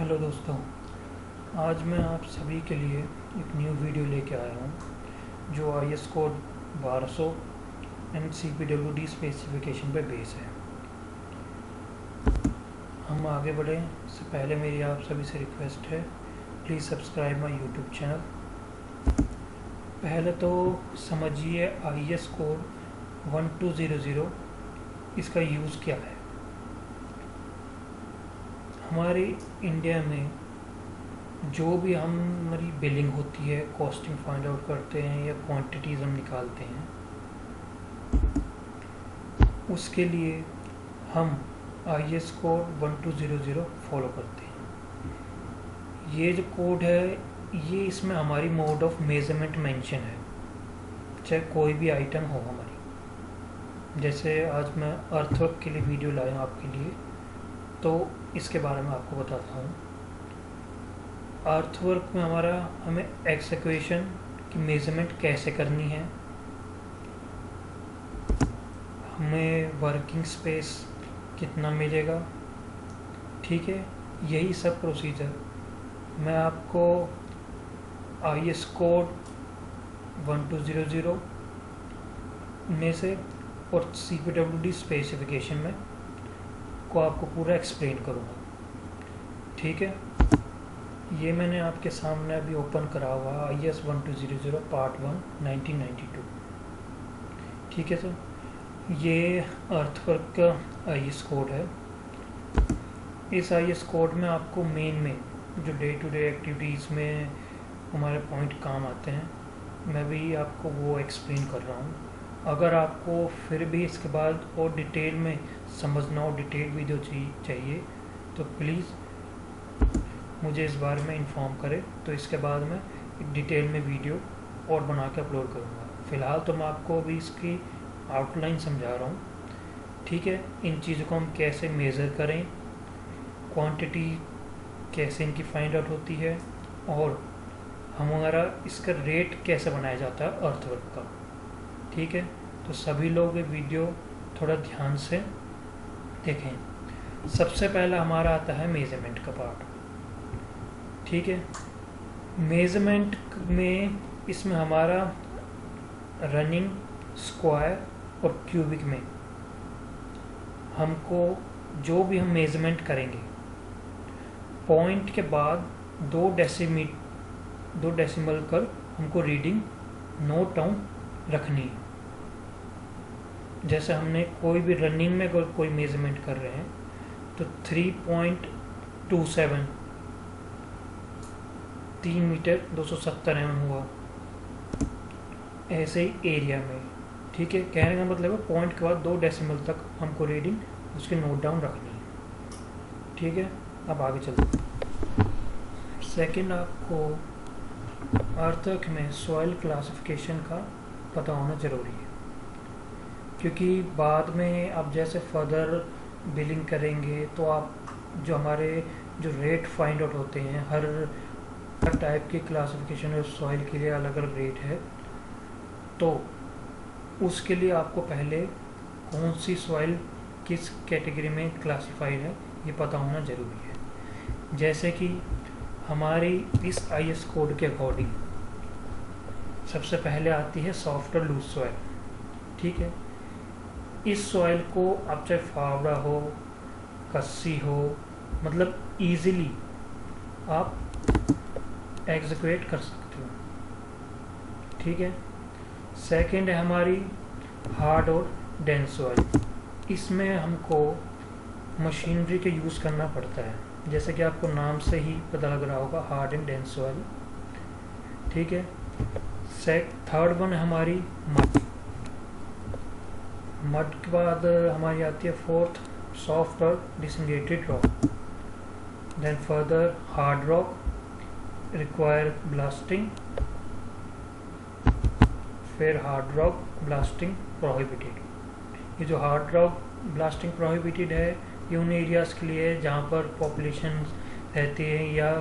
Hello दोस्तों, आज मैं आप सभी के लिए एक न्यू वीडियो लेके आया हूँ जो IS code 1200 and CPWD specification पे बेस है। हम आगे बढ़ें इससे पहले मेरी आप सभी से रिक्वेस्ट है, please subscribe my YouTube channel. पहले तो समझिए IS कोड 1200 इसका यूज़ क्या है। हमारे इंडिया में जो भी हमारी बिलिंग होती है, कॉस्टिंग फाइंड आउट करते हैं या क्वांटिटीज़ हम निकालते हैं, उसके लिए हम IS कोड 1200 फॉलो करते हैं। ये जो कोड है, ये इसमें हमारी मोड ऑफ मेजरमेंट मेंशन है, चाहे कोई भी आइटम हो हमारी। जैसे आज मैं अर्थवर्क के लिए वीडियो लाया हूँ आपके लिए, तो इसके बारे में आपको बताता हूँ। अर्थवर्क में हमें एक्सक्वेशन की मेजरमेंट कैसे करनी है, हमें वर्किंग स्पेस कितना मिलेगा, ठीक है। यही सब प्रोसीजर मैं आपको IS कोड 1200 में से और CPWD स्पेसिफिकेशन में को आपको पूरा एक्सप्लेन करूँगा, ठीक है। ये मैंने आपके सामने अभी ओपन करा हुआ IS 1200 पार्ट 1 1992, ठीक है सर। ये अर्थवर्क का IS कोड है। इस IS कोड में आपको में जो डे टू डे एक्टिविटीज़ में हमारे पॉइंट काम आते हैं, मैं भी आपको वो एक्सप्लेन कर रहा हूँ। अगर आपको फिर भी इसके बाद और डिटेल में समझना हो, डिटेल वीडियो चाहिए तो प्लीज़ मुझे इस बारे में इन्फॉर्म करें, तो इसके बाद मैं डिटेल में वीडियो और बना के अपलोड करूँगा। फ़िलहाल तो मैं आपको अभी इसकी आउटलाइन समझा रहा हूँ, ठीक है। इन चीज़ों को हम कैसे मेज़र करें, क्वांटिटी कैसे इनकी फाइंड आउट होती है, और हमारा इसका रेट कैसे बनाया जाता है अर्थवर्क का, ठीक है। तो सभी लोग ये वीडियो थोड़ा ध्यान से देखें। सबसे पहला हमारा आता है मेज़रमेंट का पार्ट, ठीक है। मेज़रमेंट में इसमें हमारा रनिंग, स्क्वायर और क्यूबिक में हमको जो भी हम मेज़रमेंट करेंगे, पॉइंट के बाद 2 डेसिमल कर हमको रीडिंग नोट डाउन रखनी है। जैसे हमने कोई भी रनिंग में अगर कोई मेज़रमेंट कर रहे हैं तो 3.27 3 मीटर 270 mm हुआ, ऐसे ही एरिया में, ठीक है। कहने का मतलब है पॉइंट के बाद 2 डेसिमल तक हमको रीडिंग उसके नोट डाउन रखनी है, ठीक है। अब आगे चलते हैं। सेकंड, आपको अर्थवर्क में सॉइल क्लासिफिकेशन का पता होना ज़रूरी है, क्योंकि बाद में आप जैसे फर्दर बिलिंग करेंगे तो आप जो हमारे जो रेट फाइंड आउट होते हैं, हर टाइप की क्लासिफिकेशन और सॉइल के लिए अलग अलग रेट है, तो उसके लिए आपको पहले कौन सी सॉइल किस कैटेगरी में क्लासिफाइड है ये पता होना ज़रूरी है। जैसे कि हमारी इस IS कोड के अकॉर्डिंग सबसे पहले आती है सॉफ्ट और लूज सॉइल, ठीक है। इस सॉइल को आप चाहे फावड़ा हो, कस्सी हो, मतलब इजीली आप एग्जीक्यूट कर सकते हो, ठीक है। सेकंड है हमारी हार्ड और डेंस सॉइल। इसमें हमको मशीनरी के यूज़ करना पड़ता है, जैसे कि आपको नाम से ही पता लग रहा होगा, हार्ड एंड डेंस सॉइल, ठीक है। थर्ड वन है हमारी मड के बाद हमारी आती है फोर्थ सॉफ्ट और disintegrated rock. Then further hard rock require blasting, फिर हार्ड रॉक ब्लास्टिंग प्रोहिबिटेड। ये जो हार्ड रॉक ब्लास्टिंग प्रोहिबिटेड है, ये उन एरियाज़ के लिए है जहाँ पर पॉपुलेशन रहती है या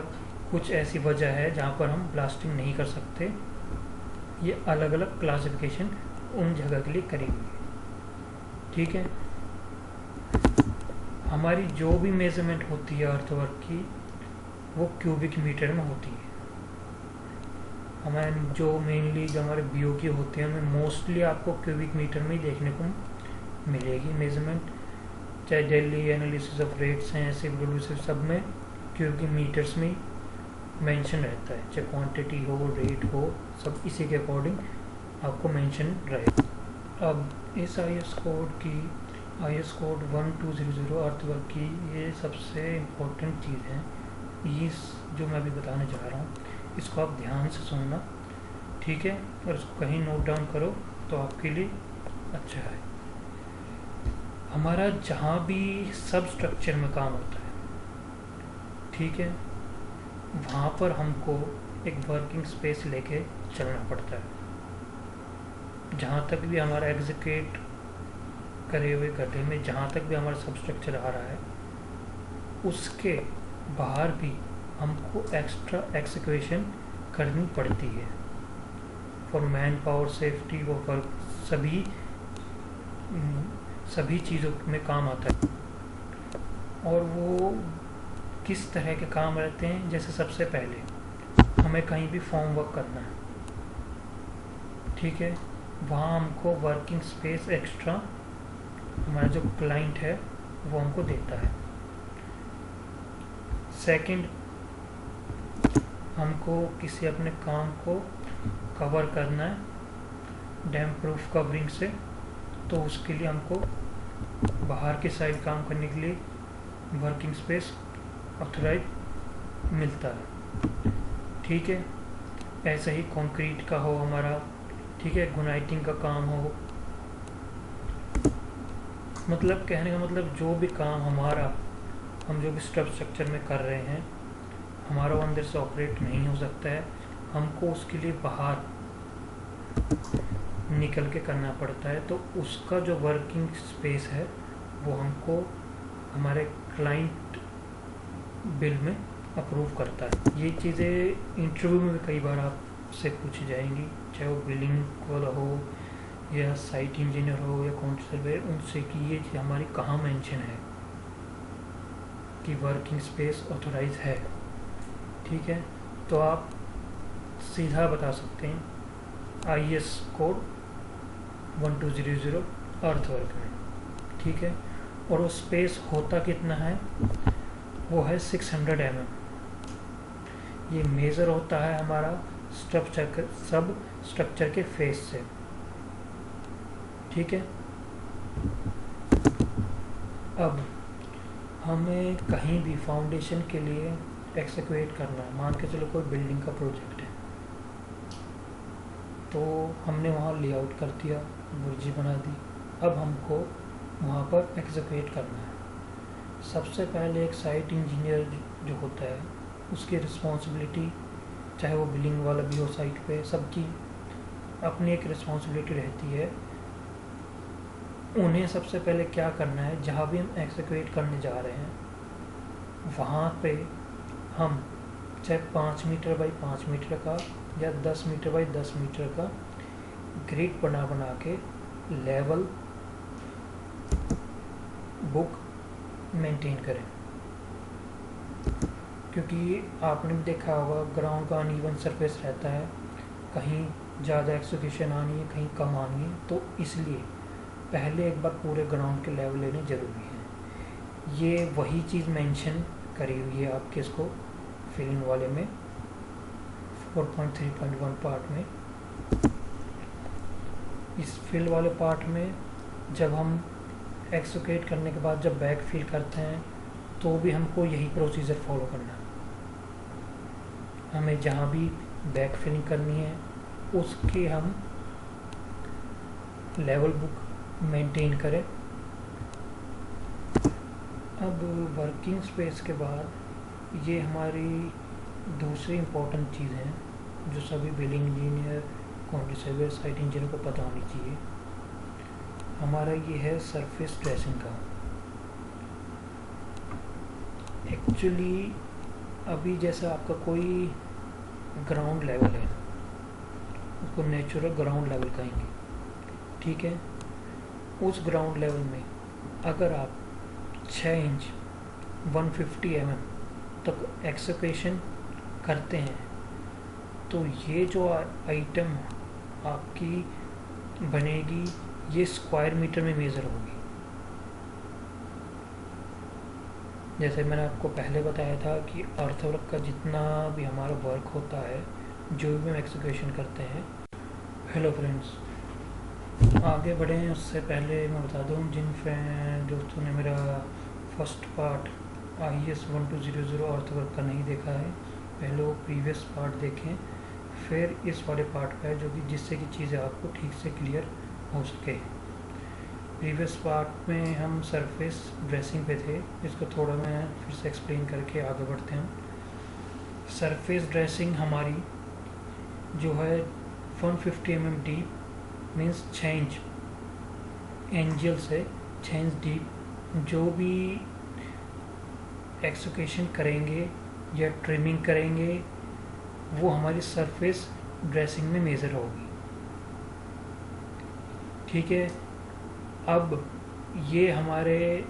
कुछ ऐसी वजह है जहाँ पर हम ब्लास्टिंग नहीं कर सकते। ये अलग अलग क्लासिफिकेशन उन जगह के लिए करी हुई है, ठीक है। हमारी जो भी मेजरमेंट होती है अर्थवर्क की, वो क्यूबिक मीटर में होती है। हमें जो मेनली जो हमारे बीओकी होते हैं हमें मोस्टली आपको क्यूबिक मीटर में ही देखने को मिलेगी मेजरमेंट, चाहे डेली एनालिसिस ऑफ रेट्स हैं, सिविल सब में क्यूबिक मीटर्स में मेंशन रहता है, चाहे क्वांटिटी हो रेट हो सब इसी के अकॉर्डिंग आपको मेंशन रहेगा। अब इस IS कोड 1200 अर्थवर्क की ये सबसे इम्पोर्टेंट चीज़ है, ये जो मैं अभी बताने जा रहा हूँ इसको आप ध्यान से सुनना, ठीक है, और इसको कहीं नोट डाउन करो तो आपके लिए अच्छा है। हमारा जहाँ भी सब स्ट्रक्चर में काम होता है, ठीक है, वहाँ पर हमको एक वर्किंग स्पेस लेके चलना पड़ता है। जहाँ तक भी हमारा एग्जीक्यूट करे हुए गड्ढे में जहाँ तक भी हमारा सब स्ट्रक्चर आ रहा है उसके बाहर भी हमको एक्स्ट्रा एक्सिक्यूशन करनी पड़ती है फॉर मैन पावर सेफ्टी, वो फॉर सभी चीज़ों में काम आता है। और वो किस तरह के काम रहते हैं, जैसे सबसे पहले हमें कहीं भी फॉर्म वर्क करना है, ठीक है, वहाँ हमको वर्किंग स्पेस एक्स्ट्रा हमारा जो क्लाइंट है वो हमको देता है। सेकंड, हमको किसी अपने काम को कवर करना है डैम प्रूफ कवरिंग से, तो उसके लिए हमको बाहर की साइड काम करने के लिए वर्किंग स्पेस ऑथराइज मिलता है, ठीक है। ऐसे ही कंक्रीट का हो हमारा, ठीक है, गुनाइटिंग का काम हो, मतलब कहने का मतलब जो भी काम हमारा हम जो भी स्ट्रक्चर में कर रहे हैं हमारा वो अंदर से ऑपरेट नहीं हो सकता है, हमको उसके लिए बाहर निकल के करना पड़ता है, तो उसका जो वर्किंग स्पेस है वो हमको हमारे क्लाइंट बिल में अप्रूव करता है। ये चीज़ें इंटरव्यू में भी कई बार आपसे पूछी जाएंगी, चाहे वो बिलिंग वाला हो या साइट इंजीनियर हो या कौन सर्वे, उनसे कि ये हमारी कहाँ मेंशन है कि वर्किंग स्पेस ऑथोराइज है, ठीक है। तो आप सीधा बता सकते हैं IS कोड 1200 अर्थवर्क में, ठीक है। और वो स्पेस होता कितना है, वो है 600 mm। ये मेज़र होता है हमारा सब स्ट्रक्चर के फेस से, ठीक है। अब हमें कहीं भी फाउंडेशन के लिए एक्सिक्यूट करना है, मान के चलो कोई बिल्डिंग का प्रोजेक्ट है, तो हमने वहाँ लेआउट कर दिया, बुर्जी बना दी, अब हमको वहाँ पर एक्सिक्यूट करना है। सबसे पहले एक साइट इंजीनियर जो होता है उसकी रिस्पॉन्सिबिलिटी, चाहे वो बिल्डिंग वाला भी हो साइट पे, सबकी अपनी एक रिस्पॉन्सिबिलिटी रहती है। उन्हें सबसे पहले क्या करना है, जहाँ भी हम एक्सिक्यूट करने जा रहे हैं वहाँ पे हम चाहे 5 मीटर बाई 5 मीटर का या 10 मीटर बाई 10 मीटर का ग्रिड बना के लेवल बुक मेंटेन करें, क्योंकि आपने भी देखा होगा ग्राउंड का अनइवन सरफेस रहता है, कहीं ज़्यादा एक्सिक्यूशन आनी है कहीं कम आनी है, तो इसलिए पहले एक बार पूरे ग्राउंड के लेवल लेने ज़रूरी है। ये वही चीज़ मेंशन करी हुई है आपके इसको फिलिंग वाले में 4.3.1 पार्ट में। इस फिल वाले पार्ट में जब हम एक्सिक्यूट करने के बाद जब बैक फिल करते हैं तो भी हमको यही प्रोसीजर फॉलो करना है। हमें जहाँ भी बैक फिलिंग करनी है उसके हम लेवल बुक मेंटेन करें। अब वर्किंग स्पेस के बाद ये हमारी दूसरी इम्पोर्टेंट चीज़ है जो सभी building engineer, quantity surveyor, site engineer को पता होनी चाहिए। हमारा ये है सरफेस ड्रेसिंग का। एक्चुअली अभी जैसा आपका कोई ग्राउंड लेवल है, उसको नेचुरल ग्राउंड लेवल कहेंगे, ठीक है। उस ग्राउंड लेवल में अगर आप 6 इंच 150 mm तक एक्सक्यूशन करते हैं तो ये जो आइटम आपकी बनेगी ये स्क्वायर मीटर में मेज़र होगी। जैसे मैंने आपको पहले बताया था कि अर्थवर्क का जितना भी हमारा वर्क होता है, जो भी हम एक्सक्यूशन करते हैं। हेलो फ्रेंड्स, आगे बढ़ें उससे पहले मैं बता दूं जिन दोस्तों ने मेरा फर्स्ट पार्ट IES 1200 अर्थवर्क का नहीं देखा है, पहले वो प्रीवियस पार्ट देखें, फिर इस वाले पार्ट पे जो कि जिससे कि चीज़ें आपको ठीक से क्लियर हो सके। प्रीवियस पार्ट में हम सरफेस ड्रेसिंग पे थे, इसको थोड़ा मैं फिर से एक्सप्लेन करके आगे बढ़ते हैं। सरफेस ड्रेसिंग हमारी जो है 150 mm deep means 6 inch angel से 6 इंच डीप जो भी एक्सक्यूशन करेंगे या ट्रिमिंग करेंगे वो हमारी सरफेस ड्रेसिंग में मेज़र होगी। ठीक है, अब ये हमारे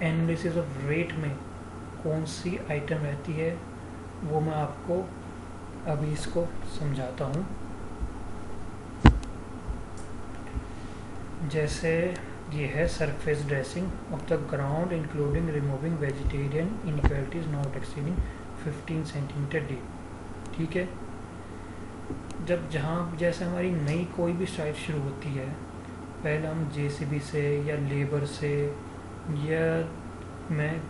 एनालिसिस ऑफ रेट में कौन सी आइटम रहती है वो मैं आपको अभी इसको समझाता हूँ। जैसे ये है surface dressing of the ground including removing vegetarian inequalities not exceeding 15 centimetre deep. ठीक है, जब जहाँ जैसे हमारी नई कोई भी साइट शुरू होती है, पहले हम JCB से या लेबर से या मैं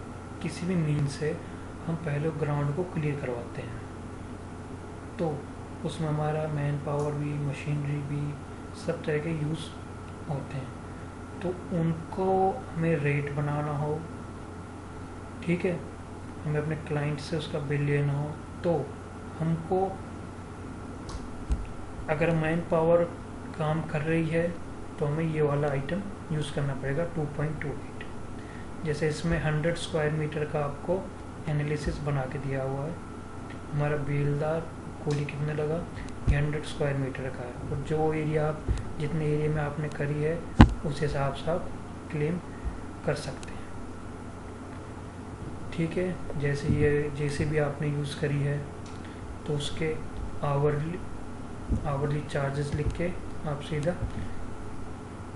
किसी भी मीन से हम पहले ग्राउंड को क्लियर करवाते हैं, तो उसमें हमारा मैन पावर भी, मशीनरी भी, सब तरह के यूज़ होते हैं। तो उनको हमें रेट बनाना हो, ठीक है, हमें अपने क्लाइंट से उसका बिल लेना हो, तो हमको अगर मैन पावर काम कर रही है तो हमें ये वाला आइटम यूज़ करना पड़ेगा 2.28। जैसे इसमें 100 स्क्वायर मीटर का आपको एनालिसिस बना के दिया हुआ है, हमारा बेलदार कूली कितने लगा, ये 100 स्क्वायर मीटर का है, और जो एरिया आप जितने एरिया में आपने करी है उस हिसाब से आप क्लेम कर सकते हैं। ठीक है, जैसे ये JCB आपने यूज़ करी है तो उसके आवरली चार्जेस लिख के आप सीधा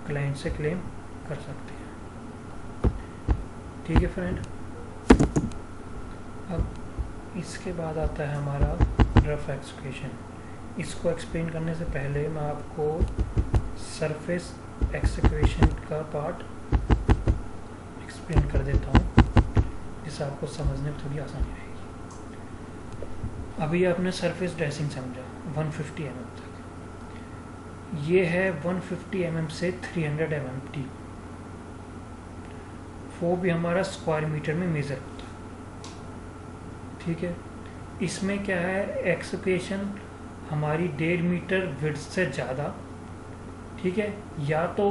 क्लाइंट से क्लेम कर सकते हैं। ठीक है फ्रेंड, अब इसके बाद आता है हमारा रफ एक्सक्यूशन। इसको एक्सप्लेन करने से पहले मैं आपको सरफेस एक्सक्यूशन का पार्ट एक्सप्लेन कर देता हूँ, जिससे आपको समझने में थोड़ी आसानी रहेगी। अभी आपने सरफेस ड्रेसिंग समझा 150 mm तक, ये है 150 mm से 300 mm डीप, वो भी हमारा स्क्वायर मीटर में मेज़र होता है। ठीक है, इसमें क्या है, एक्सक्यूशन हमारी 1.5 मीटर विड्थ से ज़्यादा, ठीक है, या तो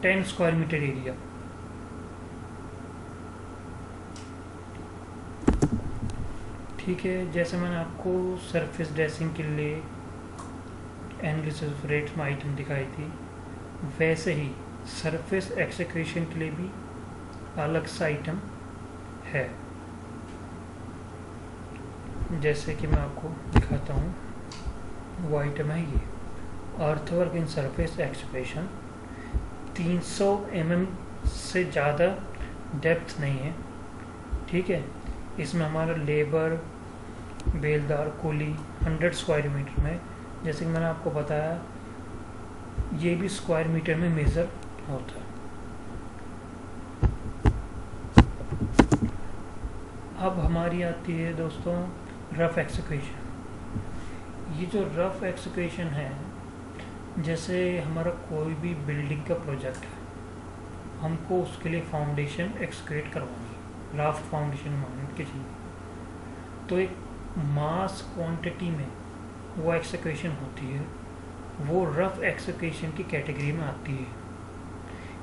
10 स्क्वायर मीटर एरिया, ठीक है। जैसे मैंने आपको सरफेस ड्रेसिंग के लिए एनालिसिस रेट में आइटम दिखाई थी, वैसे ही सरफेस एक्सक्यूशन के लिए भी अलग सा आइटम है। जैसे कि मैं आपको दिखाता हूँ, वो आइटम है ये earthwork in surface execution. 300 mm से ज़्यादा डेप्थ नहीं है, ठीक है। इसमें हमारा लेबर, बेलदार, कूली 100 स्क्वायर मीटर में, जैसे कि मैंने आपको बताया, ये भी स्क्वायर मीटर में मेज़र होता है। अब हमारी आती है दोस्तों रफ एक्सक्यूशन। ये जो रफ एक्सक्यूशन है, जैसे हमारा कोई भी बिल्डिंग का प्रोजेक्ट है, हमको उसके लिए फाउंडेशन एक्सक्यूट करवानी है, राफ्ट फाउंडेशन माउंट की चाहिए, तो एक मास क्वांटिटी में वो एक्सक्यूशन होती है, वो रफ एक्सक्यूशन की कैटेगरी में आती है।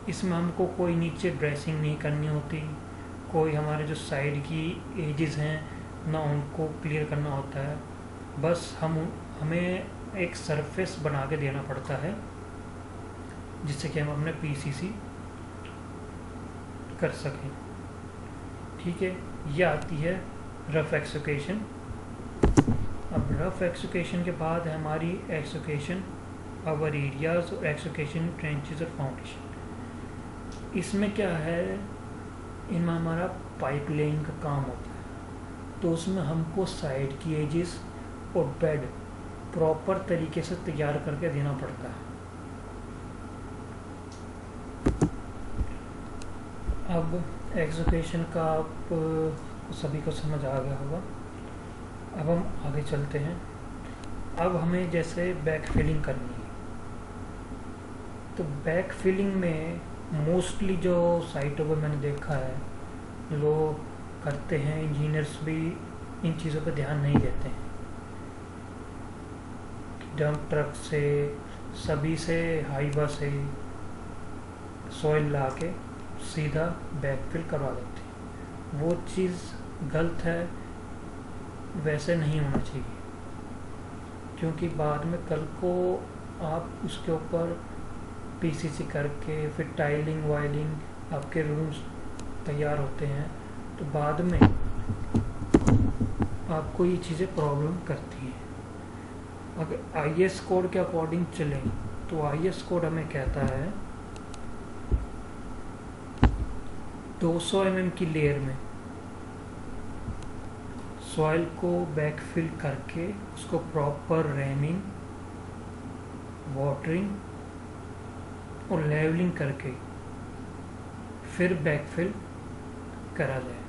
इसमें हमको कोई नीचे ड्रेसिंग नहीं करनी होती, कोई हमारे जो साइड की एजेस हैं ना उनको क्लियर करना होता है, बस हमें एक सरफेस बना के देना पड़ता है जिससे कि हम अपने PCC कर सकें। ठीक है, ये आती है रफ एक्सुकेशन। अब रफ एक्सुकेशन के बाद है हमारी एक्सुकेशन अवर एरियाज और एक्सुकेशन ट्रेंचेस और फाउंडेशन। इसमें क्या है, इनमें हमारा पाइप लेइंग का काम होता है, तो उसमें हमको साइड की एजेस और बेड प्रॉपर तरीके से तैयार करके देना पड़ता है। अब एक्सुकेशन का आप सभी को समझ आ गया होगा। अब हम आगे चलते हैं। अब हमें जैसे बैक फिलिंग करनी है, तो बैक फिलिंग में मोस्टली जो साइटों पर मैंने देखा है लोग करते हैं, इंजीनियर्स भी इन चीज़ों पर ध्यान नहीं देते हैं। डंप ट्रक से सभी से हाईवा से सॉइल ला के सीधा बैकफिल करवा देते हैं। वो चीज़ गलत है, वैसे नहीं होना चाहिए, क्योंकि बाद में कल को आप उसके ऊपर पीसीसी करके फिर टाइलिंग वाइलिंग आपके रूम्स तैयार होते हैं, तो बाद में आपको ये चीज़ें प्रॉब्लम करती हैं। अगर आईएस कोड के अकॉर्डिंग चलें तो आईएस कोड हमें कहता है 200 mm की लेयर में सॉइल को बैकफिल करके उसको प्रॉपर रैमिंग, वाटरिंग और लेवलिंग करके फिर बैकफिल करा जाए।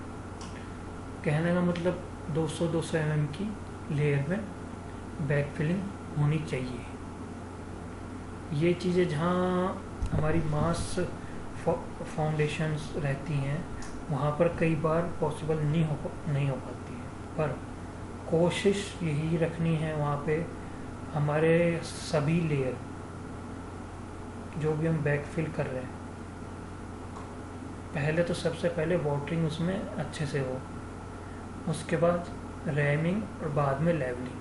कहने का मतलब 200 mm की लेयर में बैकफिलिंग होनी चाहिए। ये चीज़ें जहाँ हमारी मास फाउंडेशंस रहती हैं वहाँ पर कई बार पॉसिबल नहीं हो पाती है, पर कोशिश यही रखनी है वहाँ पे हमारे सभी लेयर जो भी हम बैकफिल कर रहे हैं, पहले तो सबसे पहले वाटरिंग उसमें अच्छे से हो, उसके बाद रैमिंग और बाद में लेवलिंग।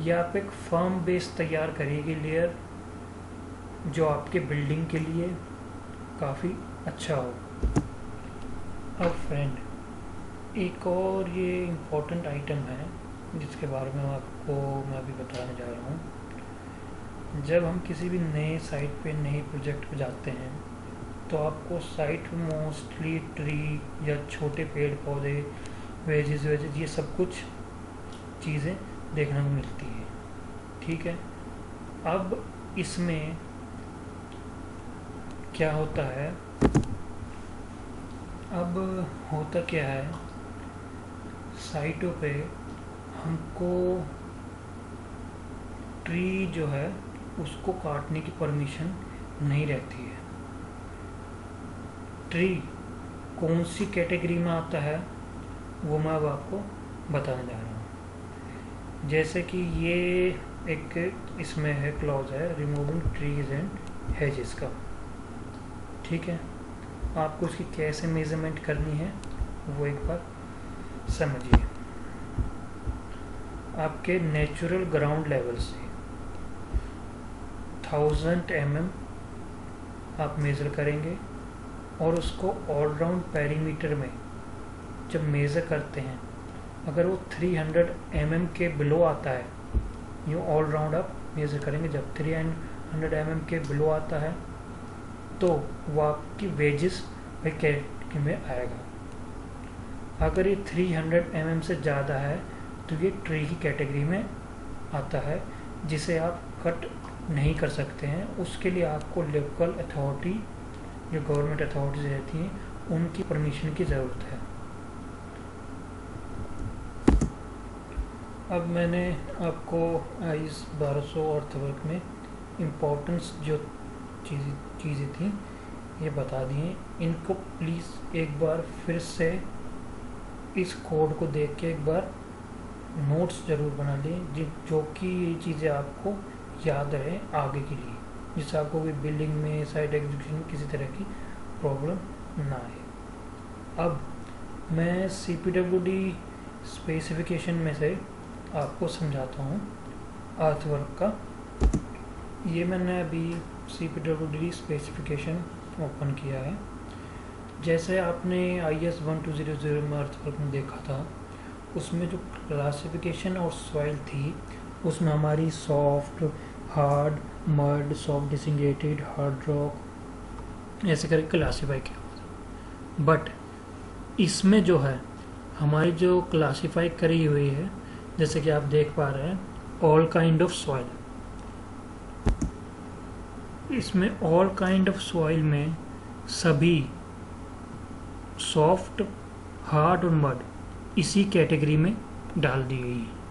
यह आप एक फर्म बेस तैयार करेगी लेयर, जो आपके बिल्डिंग के लिए काफ़ी अच्छा हो। अब फ्रेंड, एक और ये इम्पोर्टेंट आइटम है जिसके बारे में आपको मैं अभी बताने जा रहा हूँ। जब हम किसी भी नए साइट पे, नए प्रोजेक्ट पे जाते हैं, तो आपको साइट में मोस्टली ट्री या छोटे पेड़ पौधे, वेजेस ये सब कुछ चीज़ें देखने को मिलती है, ठीक है। अब इसमें क्या होता है, अब होता क्या है, साइटों पे हमको ट्री जो है उसको काटने की परमिशन नहीं रहती है। ट्री कौन सी कैटेगरी में आता है वो मैं अब आपको बताने जा रहा हूँ। जैसे कि ये एक इसमें है क्लॉज है, रिमूविंग ट्रीज एंड हेजेस का, ठीक है। आपको उसकी कैसे मेजरमेंट करनी है वो एक बार समझिए। आपके नेचुरल ग्राउंड लेवल से 1000 mm आप मेज़र करेंगे, और उसको ऑल राउंड पेरीमीटर में जब मेज़र करते हैं, अगर वो 300 mm के बिलो आता है, यूँ ऑल राउंड आप मेज़र करेंगे, जब 300 mm के बिलो आता है तो वो आपकी वेजेस कैटेगरी में आएगा। अगर ये 300 mm से ज़्यादा है तो ये ट्री की कैटेगरी में आता है, जिसे आप कट नहीं कर सकते हैं। उसके लिए आपको लोकल अथॉरिटी, जो गवर्नमेंट अथॉरिटीज रहती हैं, उनकी परमिशन की ज़रूरत है। अब मैंने आपको IS 1200 अर्थवर्क में इम्पोर्टेंस जो चीज़ें थी ये बता दी हैं। इनको प्लीज़ एक बार फिर से इस कोड को देख के एक बार नोट्स ज़रूर बना लें, जो कि ये चीज़ें आपको याद रहे आगे के लिए, जिससे आपको भी बिल्डिंग में, साइट एग्जीक्यूशन में किसी तरह की प्रॉब्लम ना आए। अब मैं CPWD स्पेसिफिकेशन में से आपको समझाता हूँ अर्थवर्क का। ये मैंने अभी CPWD स्पेसिफिकेशन ओपन किया है। जैसे आपने IS 1200 में अर्थवर्क में देखा था उसमें जो क्लासिफिकेशन और सॉइल थी उसमें हमारी soft, hard, mud, soft disintegrated, hard rock, ऐसे करके क्लासीफाई किया हुआ था। बट इसमें जो है हमारी जो क्लासीफाई करी हुई है, जैसे कि आप देख पा रहे हैं, ऑल काइंड ऑफ सॉइल। इसमें ऑल काइंड ऑफ सॉइल में सभी सॉफ्ट, हार्ड और मड इसी कैटेगरी में डाल दी गई है।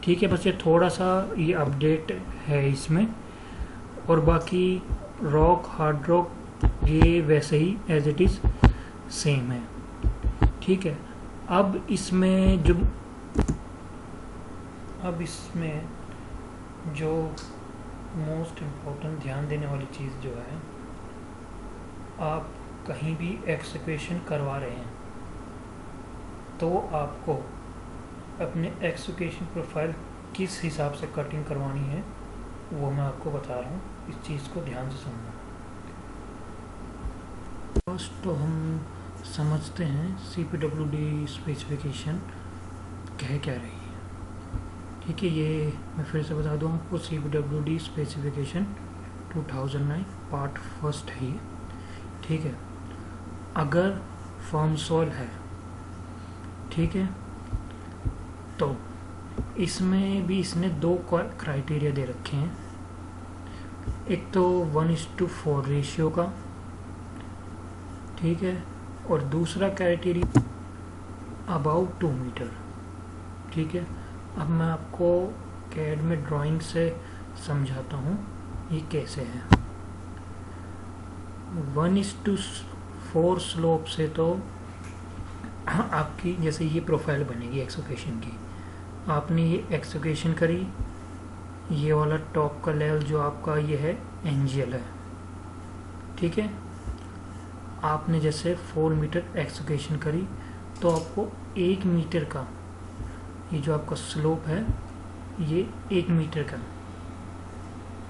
ठीक है, बस ये थोड़ा सा ये अपडेट है इसमें, और बाकी रॉक, हार्ड रॉक ये वैसे ही एज इट इज़ सेम है। ठीक है, अब इसमें जो मोस्ट इम्पोर्टेंट ध्यान देने वाली चीज़ जो है, आप कहीं भी एक्सक्वेशन करवा रहे हैं तो आपको अपने एक्सक्वेशन प्रोफाइल किस हिसाब से कटिंग करवानी है वो मैं आपको बता रहा हूँ, इस चीज़ को ध्यान से सुनना। फर्स्ट तो हम समझते हैं CPWD स्पेसिफिकेशन कह क्या रही है। ठीक है, ये मैं फिर से बता दूँ आपको, CPWD स्पेसिफिकेशन 2009 पार्ट फर्स्ट है ये। ठीक है, अगर फर्म सॉइल है, ठीक है, तो इसमें भी इसने दो क्राइटेरिया दे रखे हैं। एक तो 1:4 रेशियो का, ठीक है, और दूसरा क्राइटेरिया अबाउट 2 मीटर। ठीक है, अब मैं आपको कैड में ड्राइंग से समझाता हूँ ये कैसे है। 1:4 स्लोप से तो आपकी जैसे ये प्रोफाइल बनेगी एक्सक्वेशन की, आपने ये एक्सक्वेशन करी, ये वाला टॉप का लेवल जो आपका ये है एंजियल है। ठीक है, आपने जैसे 4 मीटर एक्सक्वेशन करी तो आपको 1 मीटर का ये जो आपका स्लोप है, ये 1 मीटर का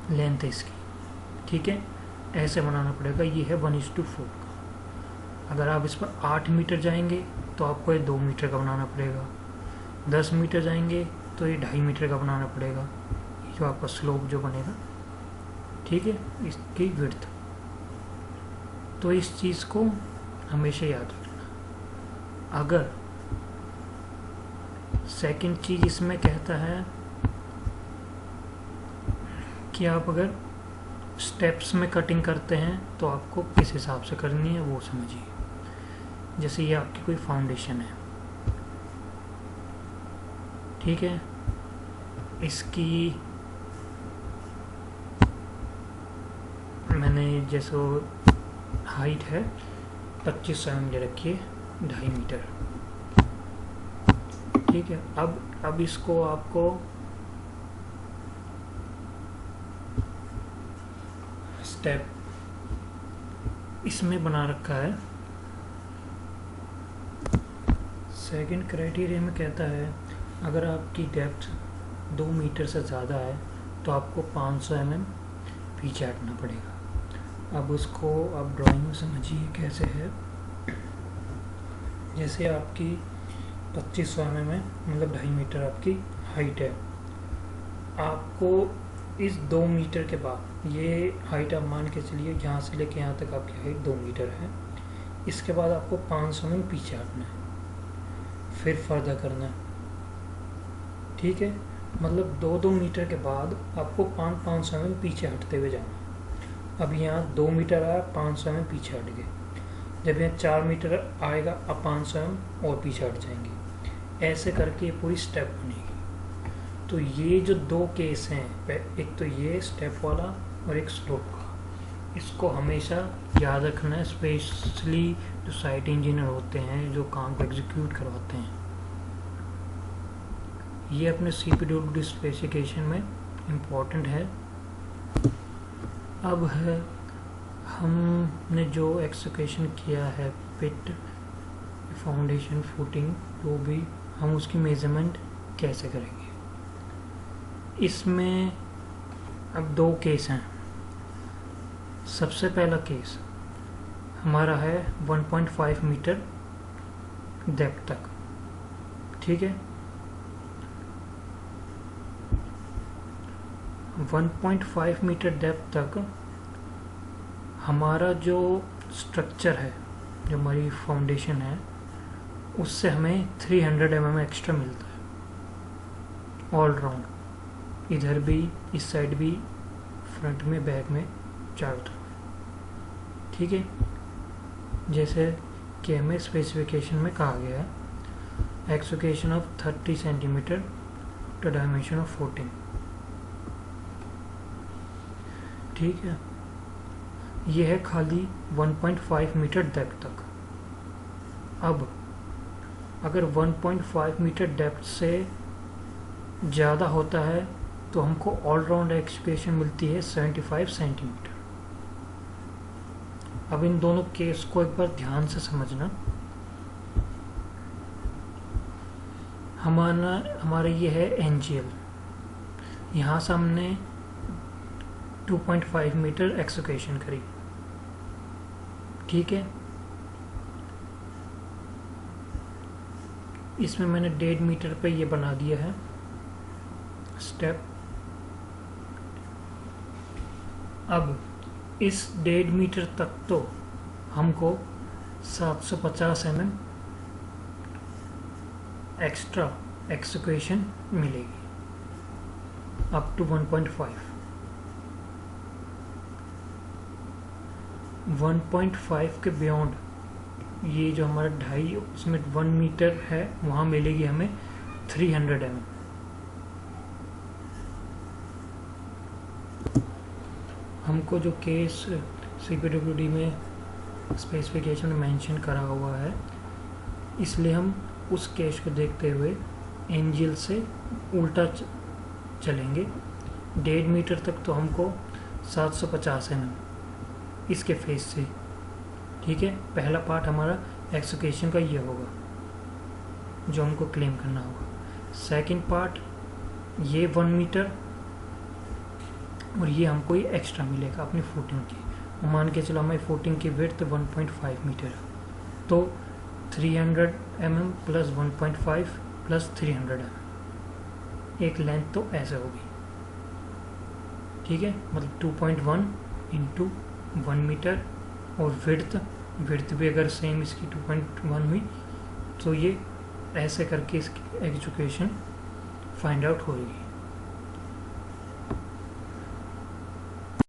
लेंथ है इसकी। ठीक है, ऐसे बनाना पड़ेगा। ये है 1:4 का। अगर आप इस पर 8 मीटर जाएंगे तो आपको ये 2 मीटर का बनाना पड़ेगा। 10 मीटर जाएंगे तो ये 2.5 मीटर का बनाना पड़ेगा, ये जो आपका स्लोप जो बनेगा। ठीक है, इसकी विड्थ। तो इस चीज़ को हमेशा याद रखना। अगर सेकंड चीज इसमें कहता है कि आप अगर स्टेप्स में कटिंग करते हैं तो आपको किस हिसाब से करनी है वो समझिए। जैसे ये आपकी कोई फाउंडेशन है, ठीक है, इसकी मैंने जैसे हाइट है 25 mm ले रखी है, 2.5 मीटर। ठीक है, अब इसको आपको स्टेप इसमें बना रखा है। सेकंड क्राइटेरिया में कहता है अगर आपकी डेप्थ 2 मीटर से ज़्यादा है तो आपको 500 mm पीछे हटना पड़ेगा। अब उसको आप ड्राइंग में समझिए कैसे है। जैसे आपकी 2500 mm है, मतलब 2.5 मीटर आपकी हाइट है। आपको इस 2 मीटर के बाद, ये हाइट आप मान के चलिए यहाँ से लेके यहाँ तक आपकी हाइट 2 मीटर है। इसके बाद आपको 500 mm पीछे हटना है, फिर फर्दर करना है। ठीक है, मतलब 2-2 मीटर के बाद आपको 500 mm पीछे हटते हुए जाना। अब यहाँ 2 मीटर आया, 500 mm पीछे हट गए। जब यहाँ 4 मीटर आएगा, अब 500 mm और पीछे हट जाएंगे। ऐसे करके ये पूरी स्टेप बनेगी। तो ये जो 2 केस हैं, एक तो ये स्टेप वाला और एक स्लोप का, इसको हमेशा याद रखना है, स्पेशली जो साइट इंजीनियर होते हैं जो काम को एग्जीक्यूट करवाते हैं। ये अपने CPWD स्पेसिफिकेशन में इम्पोर्टेंट है। अब है हमने जो एक्सक्वेशन किया है पिट, फाउंडेशन, फुटिंग, जो भी, हम उसकी मेजरमेंट कैसे करेंगे। इसमें अब 2 केस हैं। सबसे पहला केस हमारा है 1.5 मीटर डेप्थ तक। ठीक है, 1.5 मीटर डेप्थ तक हमारा जो स्ट्रक्चर है, जो हमारी फाउंडेशन है, उससे हमें 300 mm एक्स्ट्रा मिलता है ऑल राउंड, इधर भी, इस साइड भी, फ्रंट में, बैक में, चारों तरफ। ठीक है, जैसे कि हमें स्पेसिफिकेशन में कहा गया है, एक्सोकेशन of 30 centimetre to dimension of 14। ठीक है, यह है खाली 1.5 मीटर डेप्थ तक। अब अगर 1.5 मीटर डेप्थ से ज़्यादा होता है तो हमको ऑल राउंड एक्सोकेशन मिलती है 75 सेंटीमीटर। अब इन दोनों केस को एक बार ध्यान से समझना। हमारा ये है एनजीएल, यहाँ से हमने 2.5 मीटर एक्सोकेशन करी। ठीक है, इसमें मैंने 1.5 मीटर पे ये बना दिया है स्टेप। अब इस 1.5 मीटर तक तो हमको 750 mm एक्स्ट्रा एक्सोकेशन मिलेगी अप टू 1.5 के बियॉन्ड, ये जो हमारा 2.5 उसमें 1 मीटर है, वहाँ मिलेगी हमें 300 mm। हमको जो केस CPWD में स्पेसिफिकेशन में मेंशन करा हुआ है, इसलिए हम उस केस को देखते हुए एनजीएल से उल्टा चलेंगे। 1.5 मीटर तक तो हमको 750 mm इसके फेस से। ठीक है, पहला पार्ट हमारा एक्सोकेशन का ये होगा जो हमको क्लेम करना होगा। सेकंड पार्ट ये 1 मीटर और ये हमको ये एक्स्ट्रा मिलेगा अपनी फुटिंग की। मान के चलो हमारी फुटिंग की विड्थ 1.5 मीटर है, तो 300 mm प्लस 1.5 प्लस 300 mm, एक लेंथ तो ऐसे होगी। ठीक है, मतलब 2.1 इंटू 1 मीटर, और विड्थ भी अगर सेम इसकी 2.1 हुई तो ये ऐसे करके इसकी एजुकेशन फाइंड आउट होगी।